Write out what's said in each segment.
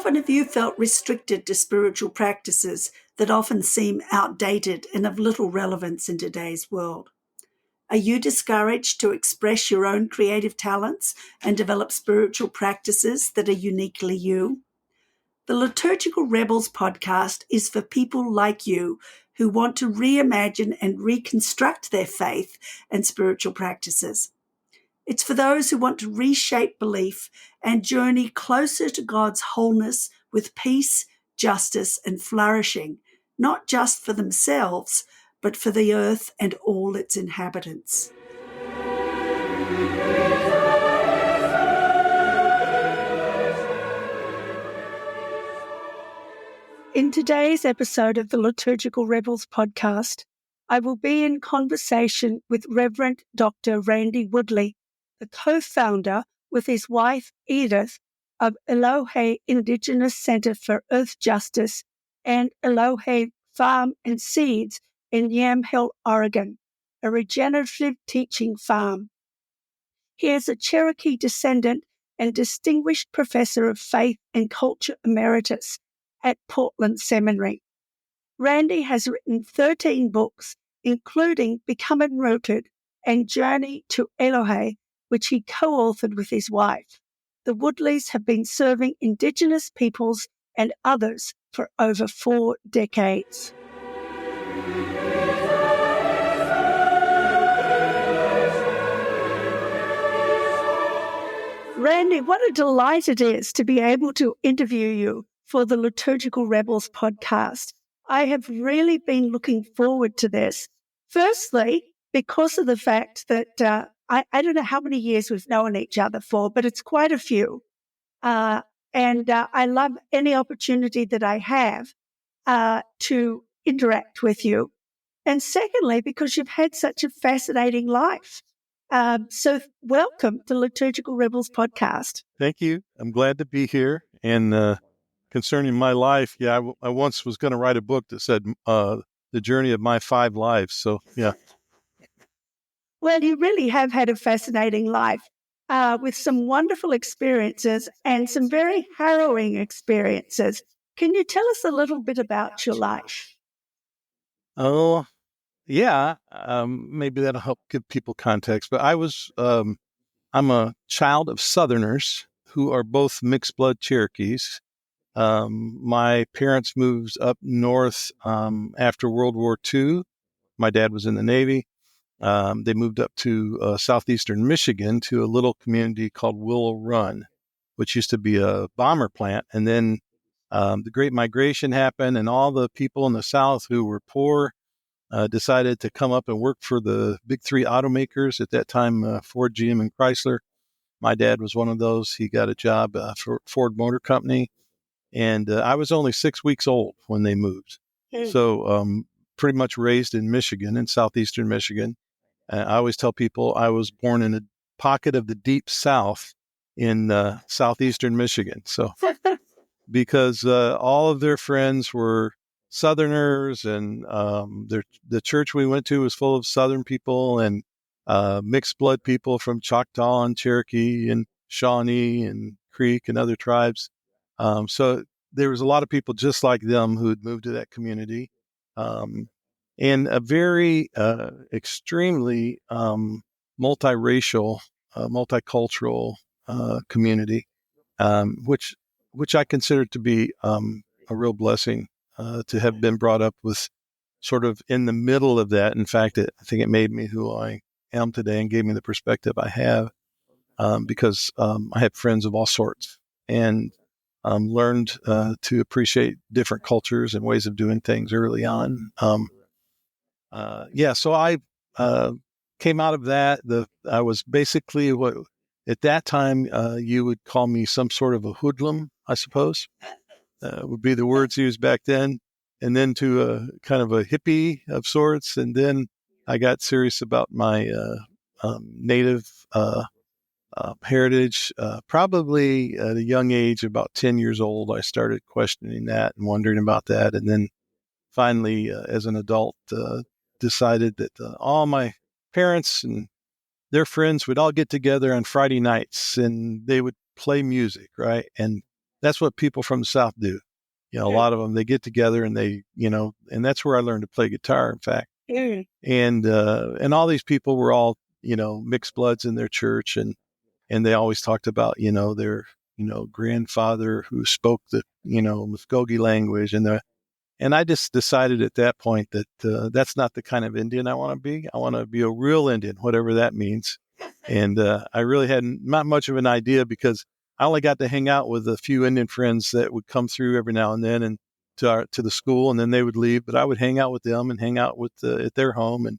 often have you felt restricted to spiritual practices that often seem outdated and of little relevance in today's world? Are you discouraged to express your own creative talents and develop spiritual practices that are uniquely you? The Liturgical Rebels podcast is for people like you who want to reimagine and reconstruct their faith and spiritual practices. It's for those who want to reshape belief and journey closer to God's wholeness with peace, justice, and flourishing, not just for themselves, but for the earth and all its inhabitants. In today's episode of the Liturgical Rebels podcast, I will be in conversation with Reverend Dr. Randy Woodley, the co-founder with his wife Edith of Eloheh Indigenous Center for Earth Justice and Eloheh Farm and Seeds in Yamhill, Oregon, a regenerative teaching farm. He is a Cherokee descendant and distinguished professor of faith and culture emeritus at Portland Seminary. Randy has written 13 books, including Becoming Rooted and Journey to Eloheh, which he co-authored with his wife. The Woodleys have been serving Indigenous peoples and others for over 4 decades. Randy, what a delight it is to be able to interview you for the Liturgical Rebels podcast. I have really been looking forward to this. Firstly, because of the fact that I don't know how many years we've known each other for, but it's quite a few. And I love any opportunity that I have to interact with you. And secondly, because you've had such a fascinating life. So welcome to Liturgical Rebels podcast. Thank you. I'm glad to be here. And concerning my life, I once was going to write a book that said the journey of my 5 lives. So, yeah. Well, you really have had a fascinating life with some wonderful experiences and some very harrowing experiences. Can you tell us a little bit about your life? Oh, yeah. Maybe that'll help give people context. But I'm a child of Southerners who are both mixed blood Cherokees. My parents moved up north after World War II. My dad was in the Navy. They moved up to southeastern Michigan to a little community called Willow Run, which used to be a bomber plant. And then the Great Migration happened, and all the people in the South who were poor decided to come up and work for the big 3 automakers at that time, Ford, GM, and Chrysler. My dad was one of those. He got a job for Ford Motor Company. And I was only 6 weeks old when they moved. So pretty much raised in Michigan, in southeastern Michigan. I always tell people I was born in a pocket of the deep South in southeastern Michigan. So because all of their friends were Southerners, and the church we went to was full of Southern people and mixed blood people from Choctaw and Cherokee and Shawnee and Creek and other tribes. So there was a lot of people just like them who had moved to that community. And a very extremely multiracial, multicultural community, which I consider to be a real blessing to have been brought up with, sort of in the middle of that. In fact, I think it made me who I am today and gave me the perspective I have, because I had friends of all sorts and learned to appreciate different cultures and ways of doing things early on. So I came out of that. I was basically what at that time you would call me some sort of a hoodlum, I suppose, would be the words used back then. And then to a kind of a hippie of sorts. And then I got serious about my native heritage. Probably at a young age, about 10 years old, I started questioning that and wondering about that. And then finally, as an adult, decided that all my parents and their friends would all get together on Friday nights and they would play music, right? And that's what people from the South do. A lot of them, they get together and they, and that's where I learned to play guitar, in fact. And all these people were all, mixed bloods in their church. And they always talked about, their, grandfather who spoke the, Muskogee language. And I just decided at that point that that's not the kind of Indian I want to be. I want to be a real Indian, whatever that means. And I really had not much of an idea because I only got to hang out with a few Indian friends that would come through every now and then and to the school, and then they would leave. But I would hang out with them and hang out with at their home and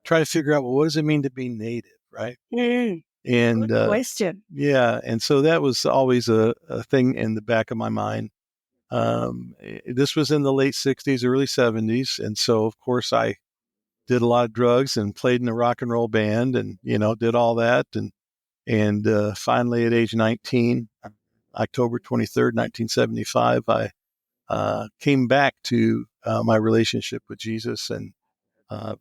try to figure out, well, what does it mean to be native, right? And good question. Yeah, and so that was always a thing in the back of my mind. This was in the late 60s, early 70s. And so, of course, I did a lot of drugs and played in a rock and roll band and, did all that. And finally at age 19, October 23rd, 1975, I came back to my relationship with Jesus and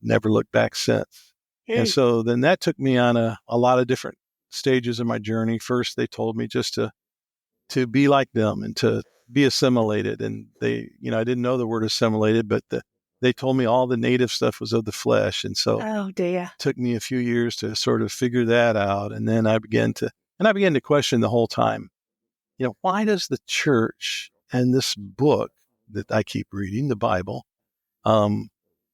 never looked back since. And so then that took me on a lot of different stages of my journey. First, they told me just to be like them and to be assimilated. And they, I didn't know the word assimilated, but they told me all the native stuff was of the flesh. And so it took me a few years to sort of figure that out. And then I began to question the whole time, why does the church and this book that I keep reading, the Bible, and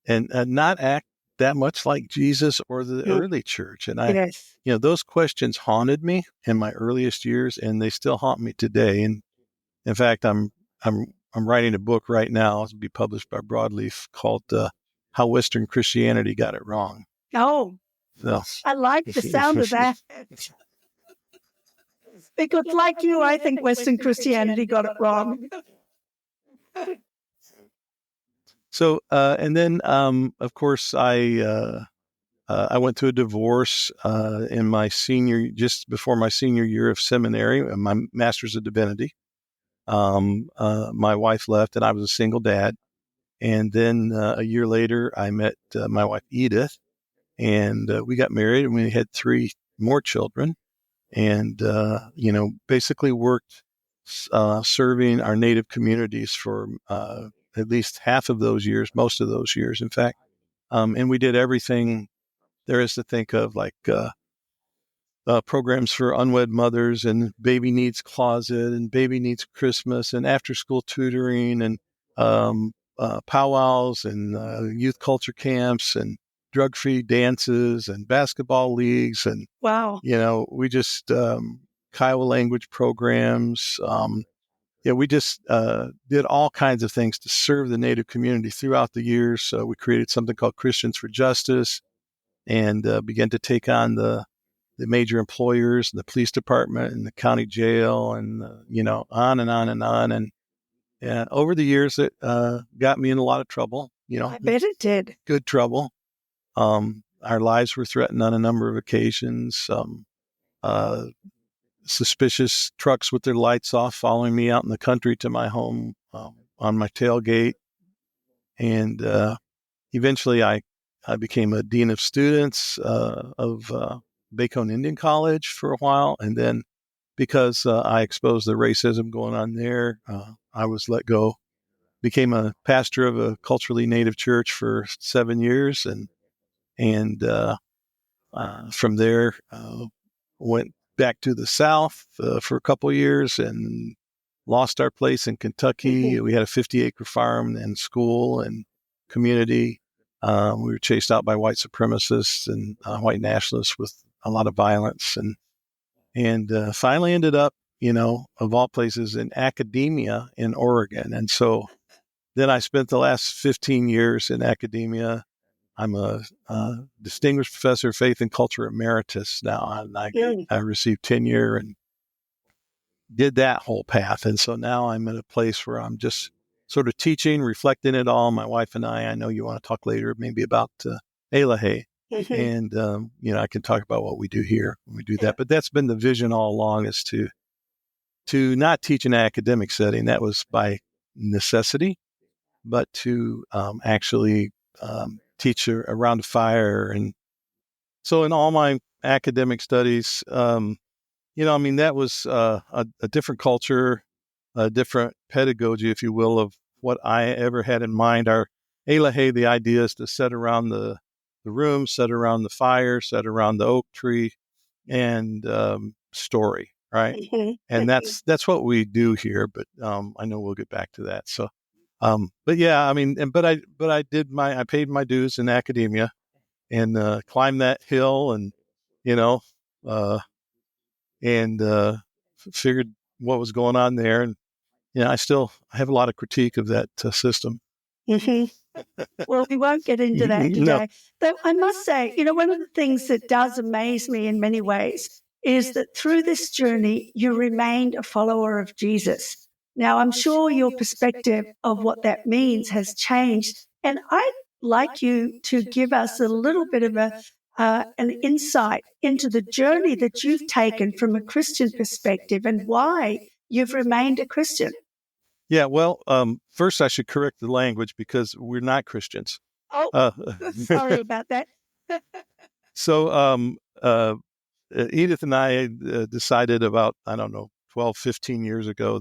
not act that much like Jesus or the early church? And those questions haunted me in my earliest years, and they still haunt me today. And in fact, I'm writing a book right now. It'll be published by Broadleaf called "How Western Christianity Got It Wrong." Oh, so. I like the sound of that. Because, like you, I think Western Christianity got it wrong. So, and then, of course, I went through a divorce just before my senior year of seminary, my master's of divinity. My wife left and I was a single dad. And then a year later, I met my wife, Edith, and we got married and we had 3 more children and, basically worked serving our native communities for at least half of those years, most of those years, in fact. And we did everything there is to think of, like programs for unwed mothers and baby needs closet and baby needs Christmas and after school tutoring and powwows and youth culture camps and drug-free dances and basketball leagues. And, we just Kiowa language programs. We just did all kinds of things to serve the Native community throughout the years. So we created something called Christians for Justice and began to take on the major employers, the police department and the county jail and, on and on and on. And over the years, it got me in a lot of trouble. I bet it did. Good trouble. Our lives were threatened on a number of occasions. Suspicious trucks with their lights off following me out in the country to my home on my tailgate. And eventually I became a dean of students of Bacone Indian College for a while. And then because I exposed the racism going on there, I was let go, became a pastor of a culturally native church for 7 years. And from there, went back to the South for a couple of years and lost our place in Kentucky. Mm-hmm. We had a 50-acre farm and school and community. We were chased out by white supremacists and white nationalists with a lot of violence, and finally ended up, of all places, in academia in Oregon. And so then I spent the last 15 years in academia. I'm a distinguished professor of faith and culture emeritus now, and I received tenure and did that whole path. And so now I'm at a place where I'm just sort of teaching, reflecting it all. My wife and I know you want to talk later maybe about Eloheh. Mm-hmm. And, I can talk about what we do here when we do that. But that's been the vision all along, is to not teach in an academic setting. That was by necessity, but to actually teach around a fire. And so in all my academic studies, that was a different culture, different pedagogy, if you will, of what I ever had in mind. Our Eloheh, the idea is to sit around the room, sit around the fire, sit around the oak tree, and story, right? And that's what we do here. But I know we'll get back to that. So, but yeah, I mean, but I paid my dues in academia and climbed that hill, and uh, and figured what was going on there, and I have a lot of critique of that system. Well, we won't get into that today. No. Though I must say, one of the things that does amaze me in many ways is that through this journey, you remained a follower of Jesus. Now, I'm sure your perspective of what that means has changed. And I'd like you to give us a little bit of an insight into the journey that you've taken from a Christian perspective and why you've remained a Christian. Yeah, well, first I should correct the language because we're not Christians. Oh, sorry about that. So Edith and I decided about, 12, 15 years ago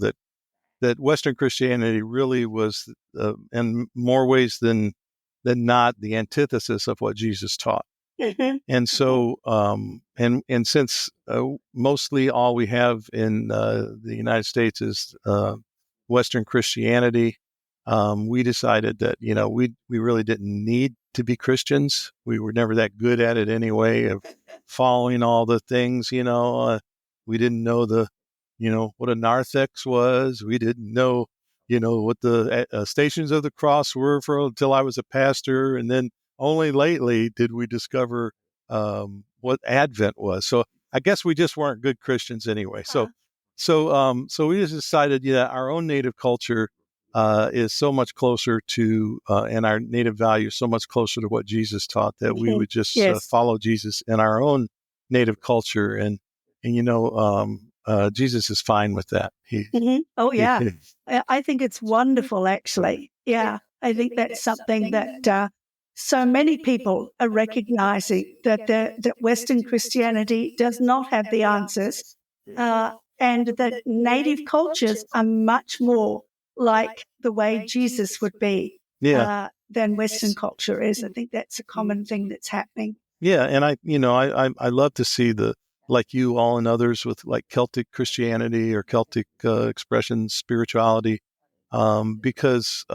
that Western Christianity really was, in more ways than not, the antithesis of what Jesus taught. And so, and since mostly all we have in the United States is Western Christianity, we decided that we really didn't need to be Christians. We were never that good at it anyway, of following all the things. We didn't know what a narthex was. We didn't know what the Stations of the Cross were until I was a pastor, and then only lately did we discover what Advent was. So I guess we just weren't good Christians anyway. So we just decided, our own native culture is so much closer to, and our native values so much closer to what Jesus taught, that we would just follow Jesus in our own native culture. And Jesus is fine with that. Oh, yeah. I think it's wonderful, actually. Yeah, I think that's something that so many people are recognizing, that Western Christianity does not have the answers, and that native cultures are much more like the way Jesus would be than Western culture is. I think that's a common thing that's happening. Yeah, and I love to see like you all and others with like Celtic Christianity or Celtic expression spirituality, because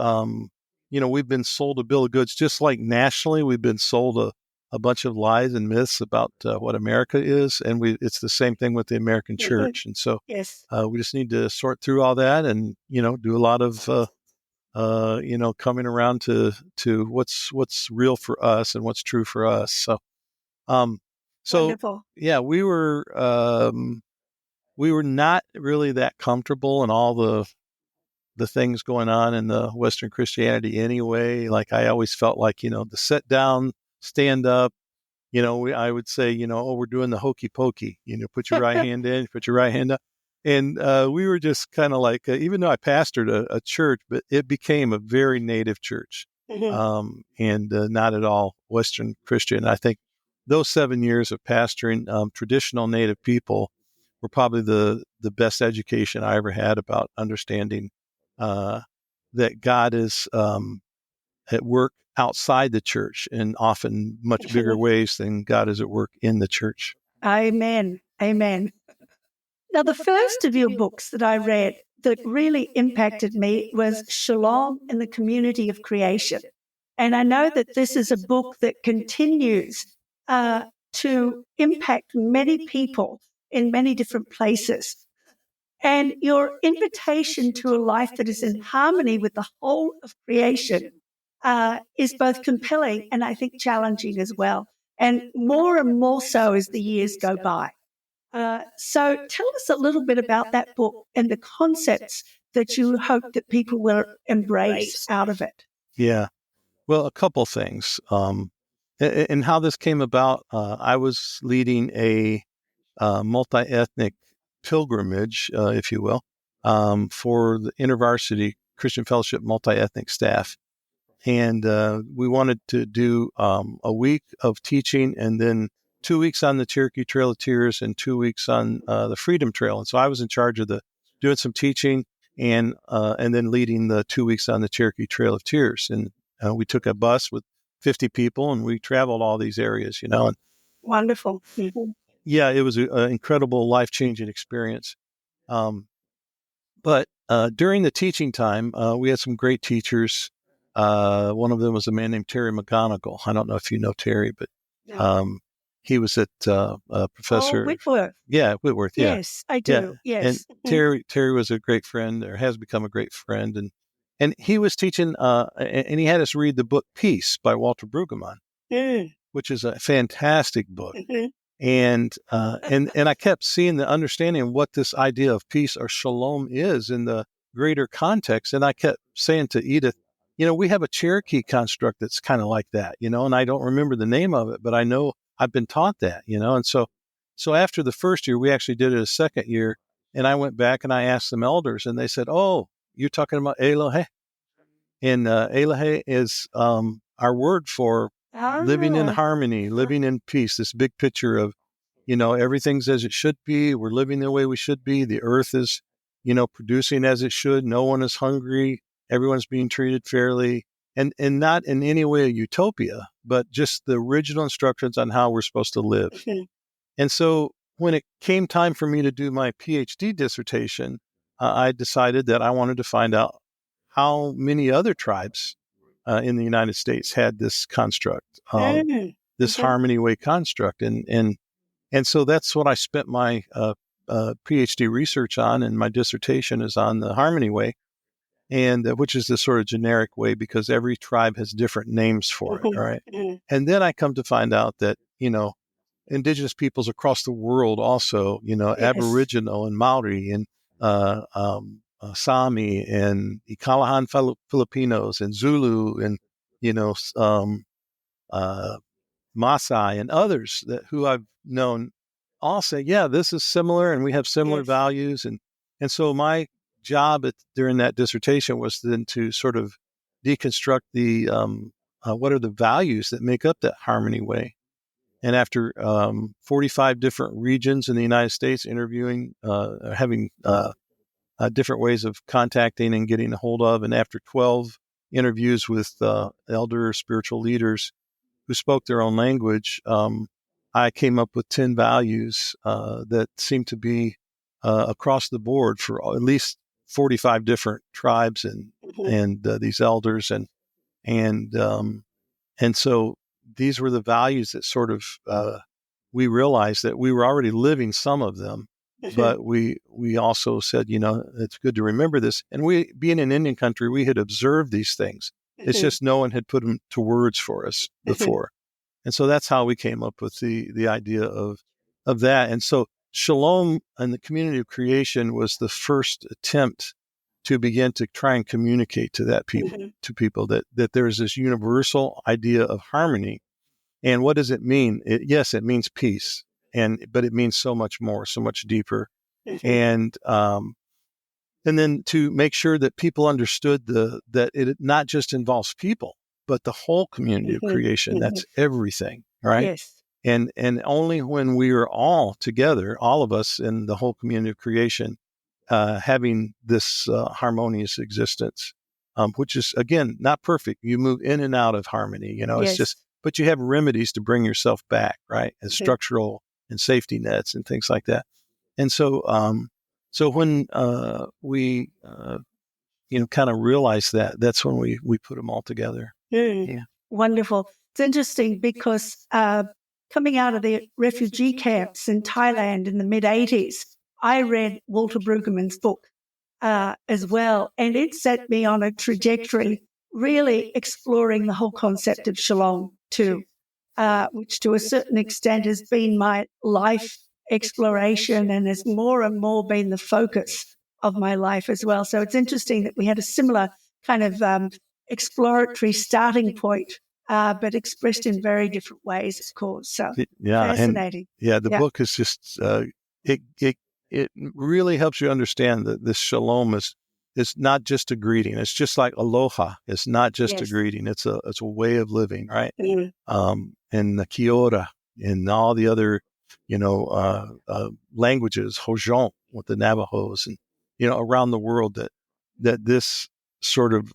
we've been sold a bill of goods, just like nationally we've been sold a bunch of lies and myths about what America is, and it's the same thing with the American church. And so we just need to sort through all that and do a lot of coming around to what's real for us and what's true for us. So wonderful. Yeah, we were not really that comfortable in all the things going on in the Western Christianity anyway. Like I always felt like, the sit down, stand up, I would say, we're doing the hokey pokey, put your right hand in, put your right hand up. And we were just kind of like, even though I pastored a church, but it became a very native church, and not at all Western Christian. I think those 7 years of pastoring traditional native people were probably the best education I ever had about understanding that God is at work outside the church in often much bigger ways than God is at work in the church. Amen. Amen. Now, the first of your books that I read that really impacted me was Shalom in the Community of Creation. And I know that this is a book that continues to impact many people in many different places. And your invitation to a life that is in harmony with the whole of creation is both compelling and I think challenging as well. And more so as the years go by. So tell us a little bit about that book and the concepts that you hope that people will embrace out of it. Yeah. Well, a couple things. And how this came about, I was leading a multi-ethnic pilgrimage, if you will, for the InterVarsity Christian Fellowship multi-ethnic staff. And we wanted to do a week of teaching and then 2 weeks on the Cherokee Trail of Tears and 2 weeks on the Freedom Trail. And so I was in charge of doing some teaching. and then leading the 2 weeks on the Cherokee Trail of Tears. And we took a bus with 50 people, and we traveled all these areas, And Wonderful. Mm-hmm. yeah, it was an incredible, life-changing experience. But during the teaching time, we had some great teachers. One of them was a man named Terry McGonigal. I don't know if you know Terry, but he was at Professor Whitworth. Yeah, Whitworth. Yeah. Yes, I do. Yeah. Yes. And Terry was a great friend, or has become a great friend, and he was teaching, and he had us read the book Peace by Walter Brueggemann, which is a fantastic book. Mm-hmm. And I kept seeing the understanding of what this idea of peace or shalom is in the greater context. And I kept saying to Edith, we have a Cherokee construct that's kind of like that, and I don't remember the name of it, but I know I've been taught that, And so after the first year, we actually did it a second year, and I went back and I asked some elders, and they said, "Oh, you're talking about Eloheh." And Eloheh is our word for living in harmony, living in peace, this big picture of, everything's as it should be. We're living the way we should be. The earth is, producing as it should. No one is hungry. Everyone's being treated fairly, and not in any way a utopia, but just the original instructions on how we're supposed to live. Mm-hmm. And so when it came time for me to do my PhD dissertation, I decided that I wanted to find out how many other tribes in the United States had this construct, this harmony way construct. And so that's what I spent my PhD research on, and my dissertation is on the harmony way, and which is the sort of generic way because every tribe has different names for it, right? And then I come to find out that, indigenous peoples across the world also, Aboriginal and Maori and Sami and Ecological Filipinos and Zulu and, Maasai and others who I've known all say, yeah, this is similar and we have similar values. And so my job during that dissertation was then to sort of deconstruct the what are the values that make up that harmony way. And after 45 different regions in the United States interviewing, having different ways of contacting and getting a hold of, and after 12 interviews with elder spiritual leaders who spoke their own language, I came up with 10 values that seem to be across the board for at least 45 different tribes and these elders. And so these were the values that sort of we realized that we were already living some of them, but we also said, it's good to remember this. And we, being in Indian country, we had observed these things. It's just no one had put them to words for us before. And so that's how we came up with the idea of that. And so Shalom and the community of creation was the first attempt to begin to try and communicate to people that there's this universal idea of harmony. And what does it mean? Yes, it means peace, but it means so much more, so much deeper. And then to make sure that people understood that it not just involves people, but the whole community of creation. That's everything, right? Yes. And only when we are all together, all of us in the whole community of creation, having this harmonious existence, which is, again, not perfect. You move in and out of harmony, it's just, but you have remedies to bring yourself back, right? And structural and safety nets and things like that. And so, when we, kind of realized that's when we put them all together. Yeah. Wonderful. It's interesting because coming out of the refugee camps in Thailand in the mid-'80s, I read Walter Brueggemann's book as well, and it set me on a trajectory really exploring the whole concept of shalom too, which to a certain extent has been my life exploration and has more and more been the focus of my life as well. So it's interesting that we had a similar kind of exploratory starting point, but expressed in very different ways, of course. So fascinating. And, the book is just it really helps you understand that this shalom is not just a greeting. It's just like aloha. It's not just a greeting. It's a way of living, right? And the kia ora and all the other languages, Hojon with the Navajos and around the world, that that this sort of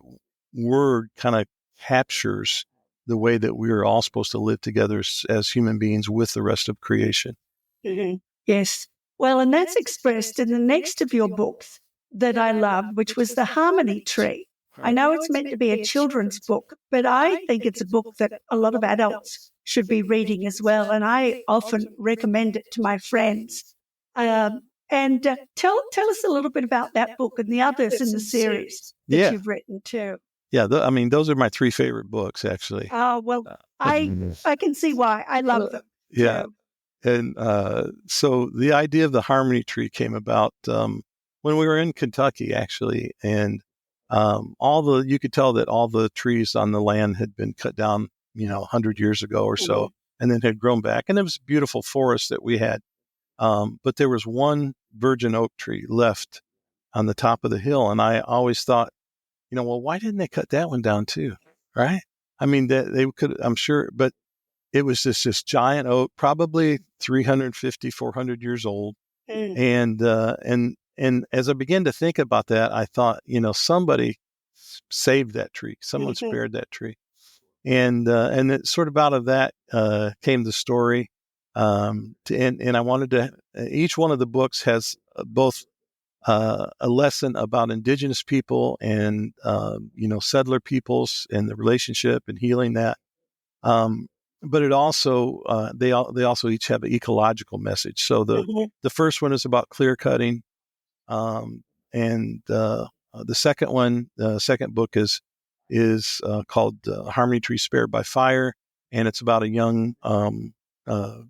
word kind of captures the way that we are all supposed to live together as human beings with the rest of creation. Mm-hmm. Yes. Well, and that's expressed in the next of your books that I love, which was the Harmony Tree. I know it's meant to be a children's book, but I think it's a book that a lot of adults should be reading as well, and I often recommend it to my friends. Tell us a little bit about that book and the others in the series that you've written too. Yeah, those are my three favorite books, actually. Oh, well, I can see why. I love them. Yeah. Too. And so the idea of the Harmony Tree came about when we were in Kentucky, actually. And you could tell that all the trees on the land had been cut down, 100 years ago or so, and then had grown back. And it was a beautiful forest that we had. But there was one virgin oak tree left on the top of the hill. And I always thought, well, why didn't they cut that one down too? Right? I mean, they could, I'm sure, but it was just this giant oak, probably 350, 400 years old. And as I began to think about that, I thought, somebody saved that tree. Someone spared that tree. And it sort of out of that came the story. And I wanted to, each one of the books has both a lesson about indigenous people and, settler peoples and the relationship and healing that. But it also, they also each have an ecological message. So the first one is about clear cutting. And the second book is called Harmony Tree Spared by Fire. And it's about a young,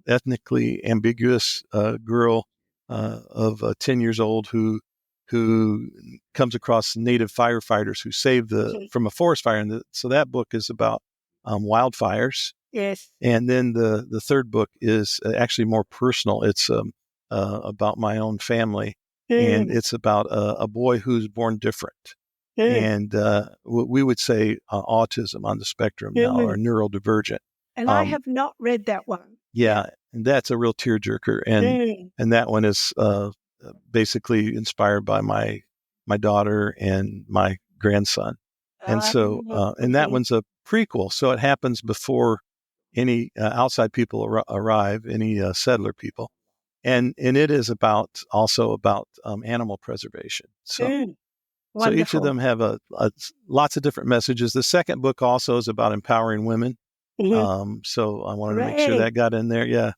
ethnically ambiguous girl of 10 years old who comes across native firefighters who saved from a forest fire. And so that book is about wildfires. Yes. And then the third book is actually more personal. It's about my own family. And it's about a boy who's born different. And we would say autism on the spectrum now, or neurodivergent. And I have not read that one. Yeah, and that's a real tearjerker. And that one is basically inspired by my daughter and my grandson. And so, and that one's a prequel. So it happens before any outside people arrive, any settler people. And it is also about animal preservation. So each of them have lots of different messages. The second book also is about empowering women. So I wanted to make sure that got in there. Yeah.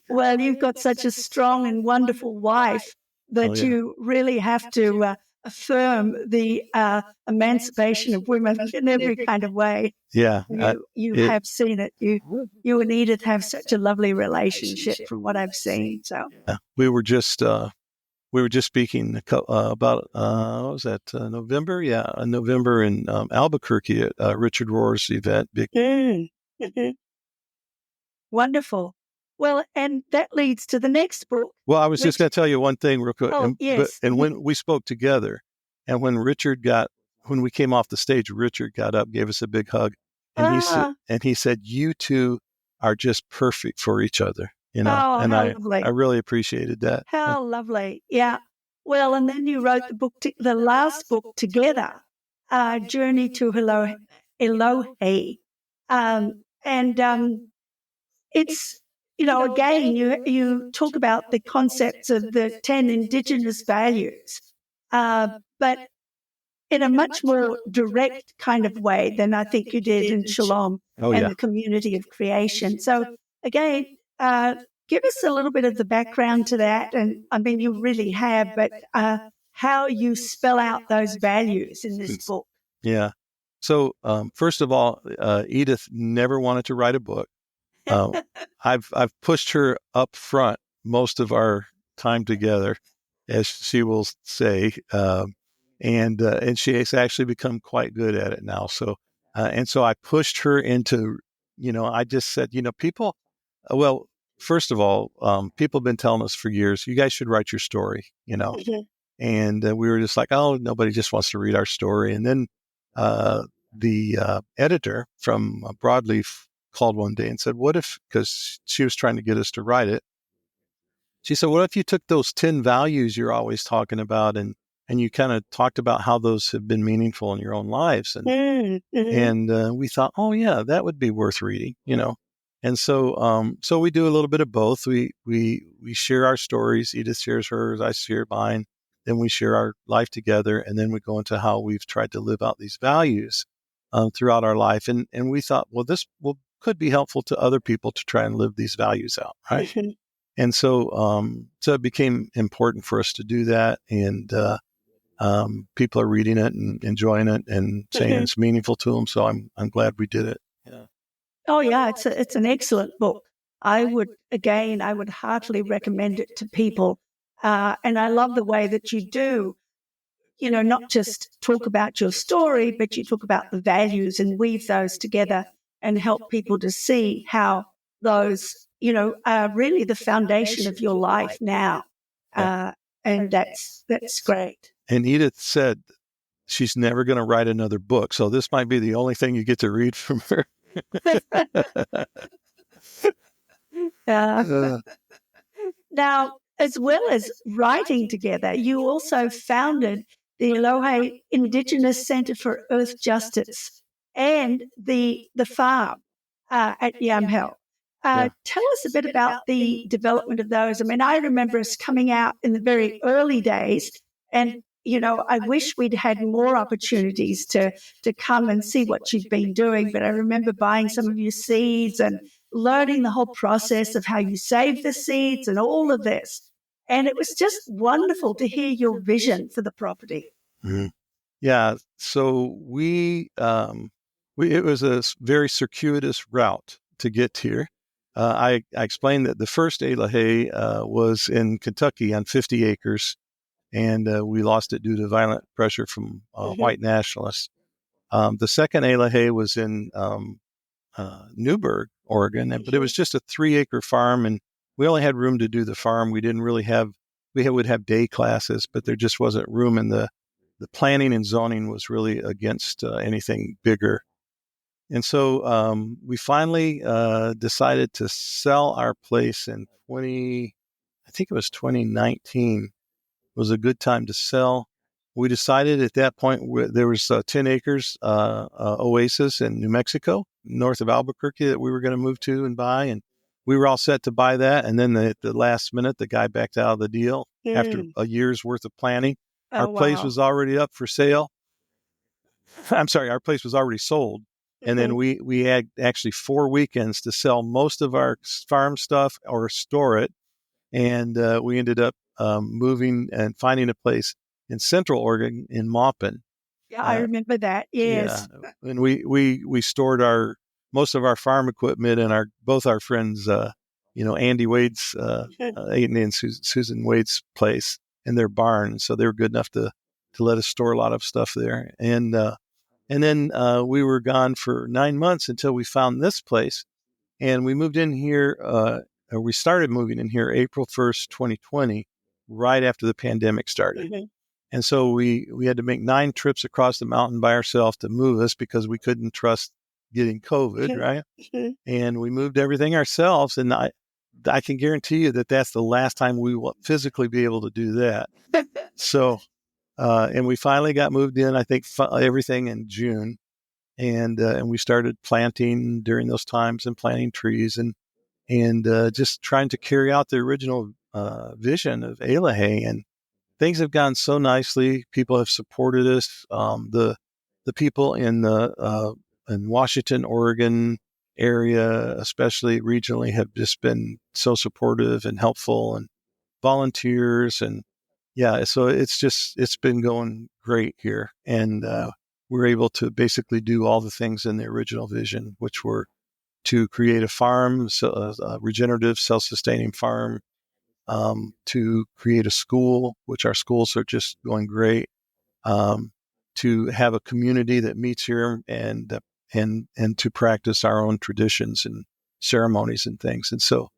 Well, you've got such a strong and wonderful wife that you really have to affirm the emancipation of women in every kind of way. Yeah. You have seen it. You and Edith have such a lovely relationship from what I've seen. So we were just speaking about what was that, November? Yeah, November in Albuquerque at Richard Rohr's event. Wonderful. Well, and that leads to the next book. Well, I was just going to tell you one thing real quick. Yes. When we spoke together, and when we came off the stage, Richard got up, gave us a big hug, and he said, "You two are just perfect for each other." Lovely. I really appreciated that. How lovely. Yeah. Well, and then you wrote the last book together, Journey to Eloheh. It's, again, you talk about the concepts of the 10 Indigenous values, but in a much more direct kind of way than I think you did in Shalom and the community of creation. So, again, give us a little bit of the background to that. And I mean, you really have, but how you spell out those values in this book. Yeah. So, first of all, Edith never wanted to write a book. I've pushed her up front most of our time together, as she will say, and she has actually become quite good at it now. So, and so I pushed her into, I just said, people, well, first of all, people have been telling us for years, you guys should write your story, and we were just like, oh, nobody just wants to read our story. And then the editor from Broadleaf called one day and said, what if, because she was trying to get us to write it, she said, what if you took those 10 values you're always talking about and and you kind of talked about how those have been meaningful in your own lives. And we thought, oh yeah, that would be worth reading, And so we do a little bit of both. We share our stories. Edith shares hers, I share mine. Then we share our life together, and then we go into how we've tried to live out these values throughout our life. And we thought, well, this could be helpful to other people to try and live these values out, right? And so it became important for us to do that, and people are reading it and enjoying it and saying it's meaningful to them. So I'm glad we did it. Yeah. Oh yeah, it's an excellent book. I would heartily recommend it to people. And I love the way that you do, not just talk about your story, but you talk about the values and weave those together and help people to see how those, are really the foundation of your life now. And that's great. And Edith said she's never going to write another book. So this might be the only thing you get to read from her. Now, as well as writing together, you also founded the Eloheh Indigenous Center for Earth Justice and the farm at Yamhill. Tell us a bit about the development of those. I mean, I remember us coming out in the very early days, and I wish we'd had more opportunities to come and see what you've been doing. But I remember buying some of your seeds and learning the whole process of how you save the seeds and all of this. And it was just wonderful to hear your vision for the property. Mm-hmm. Yeah. So it was a very circuitous route to get here. I explained that the first Eloheh was in Kentucky on 50 acres. And we lost it due to violent pressure from white nationalists. The second Eloheh was in Newberg, Oregon, but it was just a 3-acre farm, and we only had room to do the farm. We didn't really would have day classes, but there just wasn't room, and the planning and zoning was really against anything bigger. And so we finally decided to sell our place in 2019. Was a good time to sell. We decided at that point there was 10 acres oasis in New Mexico, north of Albuquerque, that we were going to move to and buy. And we were all set to buy that. And then at the last minute, the guy backed out of the deal after a year's worth of planning. Our place was already up for sale. I'm sorry, our place was already sold. And then we had actually 4 weekends to sell most of our farm stuff or store it. And we ended up moving and finding a place in Central Oregon in Maupin. Yeah, I remember that. Yes. Yeah. And we stored most of our farm equipment and both our friends, Andy Wade's, Andy and Susan Wade's place in their barn. So they were good enough to let us store a lot of stuff there. And then we were gone for 9 months until we found this place, and we moved in here. We started moving in here April 1st, 2020, right after the pandemic started. Mm-hmm. And so we had to make 9 trips across the mountain by ourselves to move us because we couldn't trust getting COVID, right? And we moved everything ourselves. And I can guarantee you that that's the last time we will physically be able to do that. So, and we finally got moved in, I think everything in June. And we started planting during those times and planting trees and just trying to carry out the original vision of Eloheh. And things have gone so nicely. People have supported us. The people in Washington, Oregon area, especially regionally, have just been so supportive and helpful, and volunteers. And yeah, so it's been going great here. And we're able to basically do all the things in the original vision, which were to create a farm, a regenerative, self-sustaining farm, to create a school, which our schools are just going great, to have a community that meets here and to practice our own traditions and ceremonies and things. And so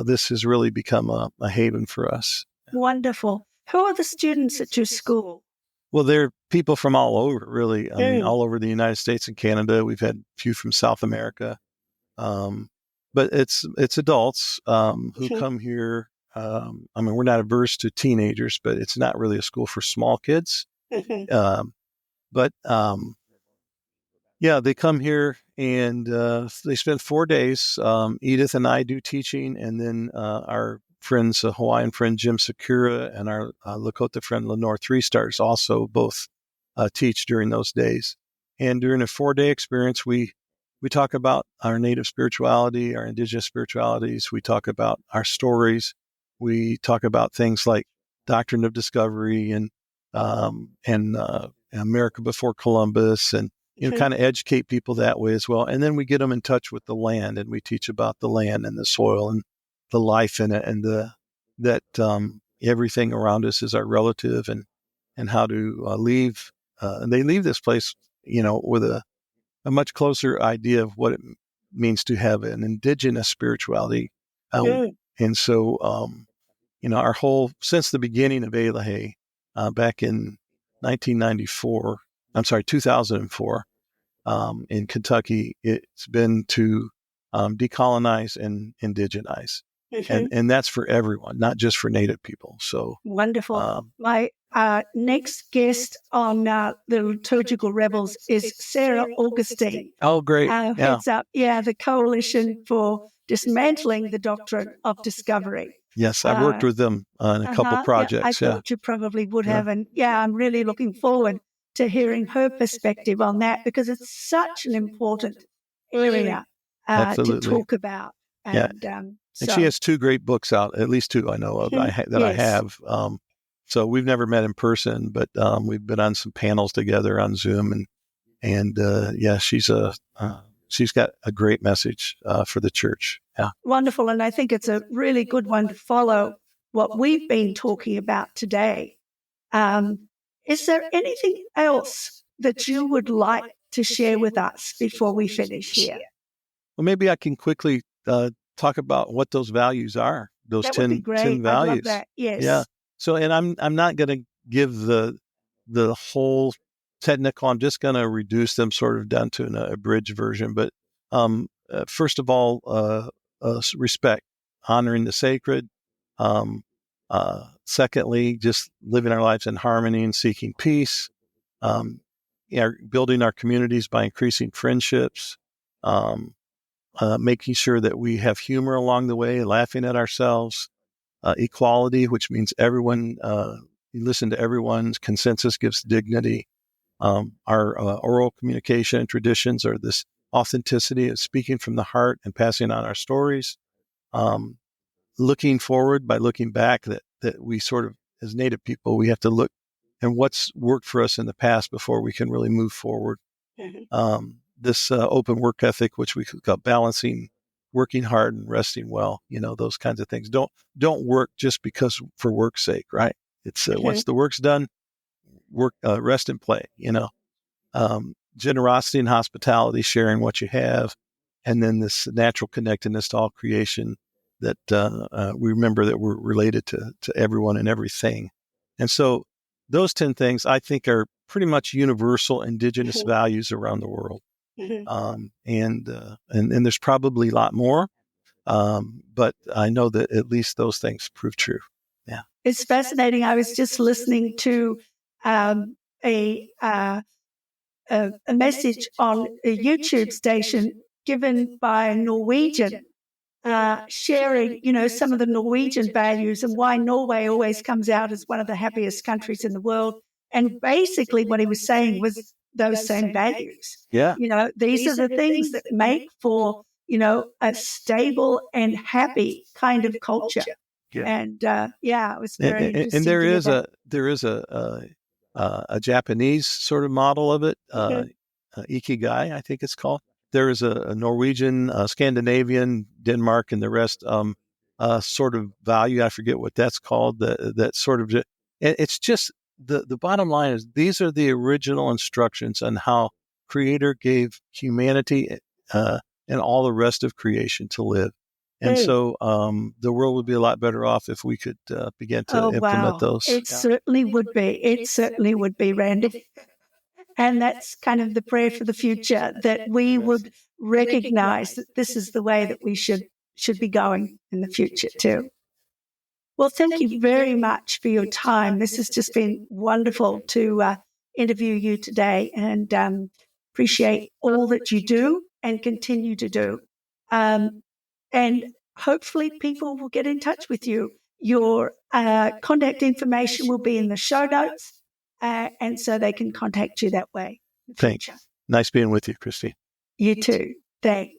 this has really become a haven for us. Wonderful. Who are the students at your school? Well, they're people from all over, really. I mean, all over the United States and Canada. We've had a few from South America. But it's adults who come here we're not averse to teenagers, but it's not really a school for small kids. But they come here and they spend 4 days. Edith and I do teaching, and then our friends, Hawaiian friend Jim Sakura and our Lakota friend Lenore Three Stars also both teach during those days. And during a 4-day experience, we talk about our native spirituality, our indigenous spiritualities. We talk about our stories. We talk about things like doctrine of discovery and America before Columbus, and kind of educate people that way as well. And then we get them in touch with the land, and we teach about the land and the soil and the life in it, and that everything around us is our relative, and how to leave. And they leave this place, with a much closer idea of what it means to have an indigenous spirituality. And so, our whole, since the beginning of Eloheh, back in 2004, in Kentucky, it's been to decolonize and indigenize. And that's for everyone, not just for Native people. So wonderful. My next guest on the Liturgical Rebels is Sarah Augustine. Oh, great. Heads up, the Coalition for Dismantling the Doctrine of Discovery. Yes, I've worked with them on a couple projects. I thought you probably would have. And I'm really looking forward to hearing her perspective on that, because it's such an important area to talk about. And, and she has 2 great books out, at least 2 I know of I have. So we've never met in person, but we've been on some panels together on Zoom, and she's got a great message for the church. Yeah, wonderful, and I think it's a really good one to follow what we've been talking about today. Is there anything else that you would like to share with us before we finish here? Well, maybe I can quickly talk about what those values are. Those that 10 would be great. 10 values. I'd love that. Yes. Yeah. So, and I'm not going to give the whole technical. I'm just going to reduce them sort of down to an abridged version. But first of all, respect, honoring the sacred. Secondly, just living our lives in harmony and seeking peace. Building our communities by increasing friendships. Making sure that we have humor along the way, laughing at ourselves. Equality, which means everyone, you listen to everyone's consensus gives dignity. Our oral communication and traditions are this authenticity of speaking from the heart and passing on our stories. Looking forward by looking back, that we sort of, as Native people, we have to look and what's worked for us in the past before we can really move forward. This open work ethic, which we call balancing working hard and resting well, those kinds of things. Don't work just because for work's sake, right? It's once the work's done, rest and play, generosity and hospitality, sharing what you have. And then this natural connectedness to all creation, that we remember that we're related to everyone and everything. And so those 10 things I think are pretty much universal indigenous values around the world. And there's probably a lot more, but I know that at least those things prove true. Yeah, it's fascinating. I was just listening to a message on a YouTube station given by a Norwegian, sharing, some of the Norwegian values and why Norway always comes out as one of the happiest countries in the world. And basically what he was saying was those same values. Yeah. These are the things that make for, a stable and happy kind of culture. Yeah. And it was very interesting. And there is a Japanese sort of model of it, ikigai, I think it's called. There is a Norwegian, Scandinavian, Denmark, and the rest sort of value. I forget what that's called. That sort of, it's just the bottom line is these are the original instructions on how Creator gave humanity and all the rest of creation to live. And so the world would be a lot better off if we could begin to implement those. It certainly would be. It certainly would be, Randy. And that's kind of the prayer for the future, that we would recognize that this is the way that we should be going in the future too. Well, thank you very much for your time. This has just been wonderful to interview you today, and appreciate all that you do and continue to do. And hopefully people will get in touch with you. Your contact information will be in the show notes, and so they can contact you that way. Thanks. Nice being with you, Christine. You too. Thanks.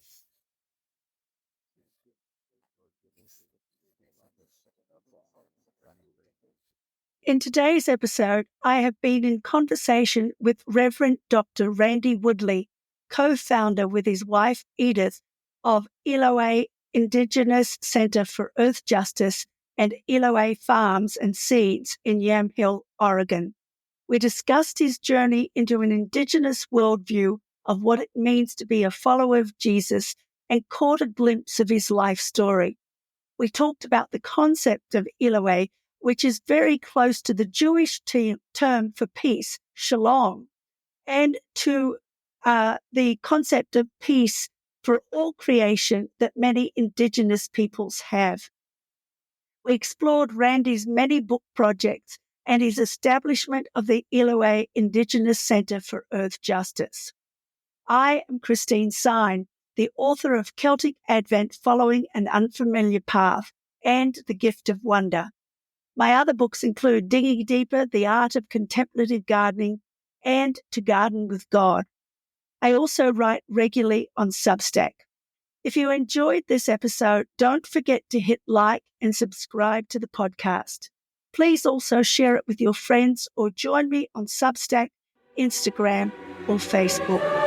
In today's episode, I have been in conversation with Reverend Dr. Randy Woodley, co-founder with his wife Edith of Eloheh Indigenous Center for Earth Justice and Eloheh Farms and Seeds in Yamhill, Oregon. We discussed his journey into an Indigenous worldview of what it means to be a follower of Jesus and caught a glimpse of his life story. We talked about the concept of Eloheh, which is very close to the Jewish term for peace, Shalom, and to the concept of peace for all creation that many Indigenous peoples have. We explored Randy's many book projects and his establishment of the Eloheh Indigenous Center for Earth Justice. I am Christine Sine, the author of Celtic Advent Following an Unfamiliar Path and The Gift of Wonder. My other books include Digging Deeper, The Art of Contemplative Gardening, and To Garden with God. I also write regularly on Substack. If you enjoyed this episode, don't forget to hit like and subscribe to the podcast. Please also share it with your friends or join me on Substack, Instagram, or Facebook.